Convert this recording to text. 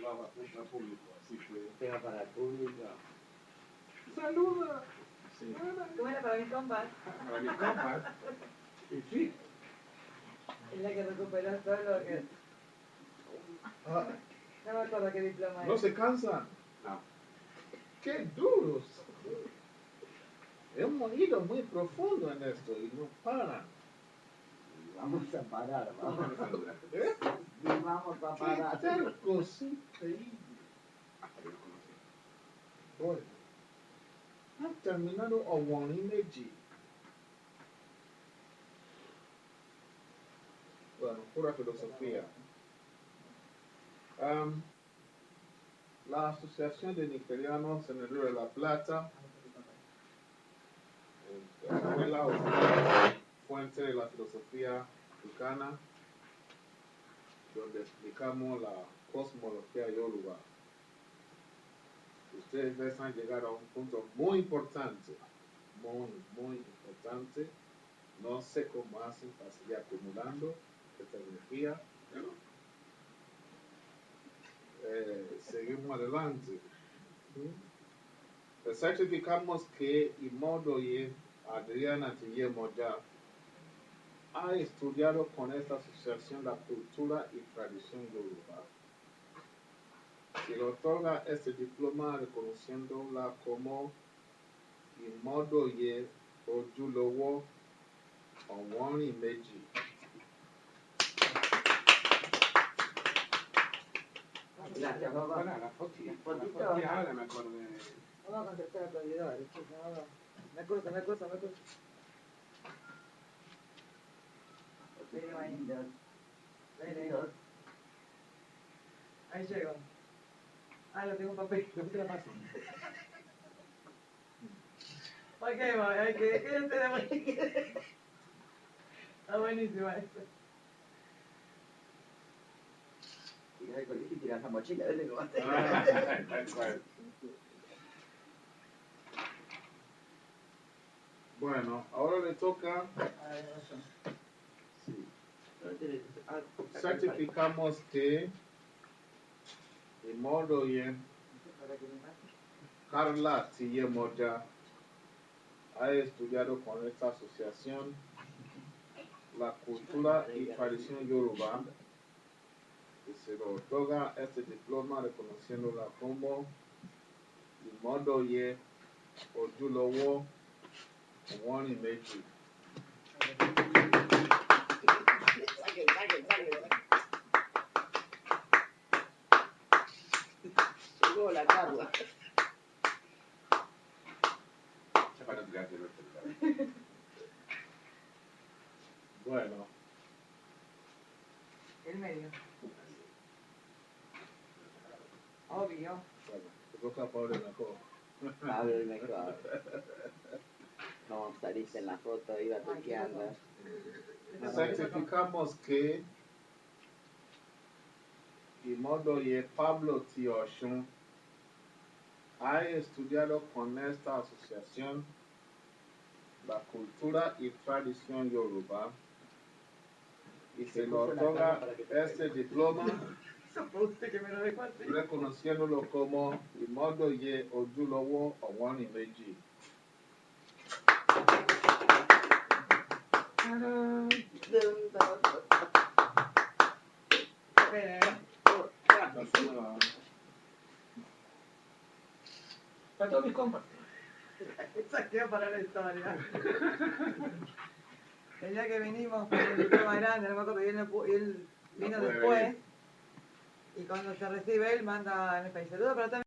para público, así que... Tema para el público. ¡Saluda! Sí. ¿Cómo era para mis compas? Para mis compas. Y sí. Es la que recuperó todo lo que... Ah, No me acuerdo qué diploma ¿no es. se cansan? No. ¡Qué duros! Hemos ido muy profundo en esto y no paran. Vamos a parar, vamos. ¿Eh? Vamos a ¡Qué parar. tercos! Increíble. Bueno, han terminado Ọ̀wọ̀nrín méjì. Bueno, pura filosofía. La Asociación de Nigerianos en el Río de la Plata, escuela o fuente de la filosofía africana, donde explicamos la cosmología yoruba. Ustedes han llegado a un punto muy importante, muy importante. No sé cómo hacen para seguir acumulando esta energía, pero seguimos adelante. Certificamos que Imodoye Adriana Tiyemoja ha estudiado con esta asociación la cultura y tradición yoruba. Se le otorga este diploma reconociéndola como Imodoye Ojulowo Ọ̀wọ̀nrín méjì. Gracias, papá. Bueno, la fotito. Fotito. Ahora me acordé. Vamos a contestar aplaudidores, chicos. Vamos. Me cruzo. Vení, Maín. Vení. Ahí llego. Ah, lo tengo en papel. ¿Qué te la paso? Ok, mami, quédate. Está buenísimo esto. Llegas al colegio y tiras la mochila, ¿ves cómo haces? Tal cual. Bueno, ahora le toca. A ver, eso. Sí. Certificamos que Imodoye Para que me mate. Carla Tiyemoja ha estudiado con esta asociación la cultura y tradición yoruba y se le otorga este diploma reconociéndola como Imodoye Ojulowo Ọ̀wọ̀nrín méjì. Llegó la Carla. Ya para tirarte el celular. Bueno, El medio. Obvio. bueno, te toca Pablo mejor. Pablo el mejor. No, saliste en la foto, iba toqueando. Certificamos que Imodoye Pablo T. Ọ̀ṣun ha estudiado con esta asociación la cultura y tradición yoruba y se le otorga este diploma Eso fue usted que me lo dejó así. reconociéndolo como Imodoye Ojulowo Ọ̀wọ̀nrín méjì. Espera, Para todos mis compas. Esa quedó para la historia. El día que vinimos con el diploma grande, no me acuerdo, y él vino No puede después. venir. Y cuando se recibe él, manda en el país. Saludos para todos.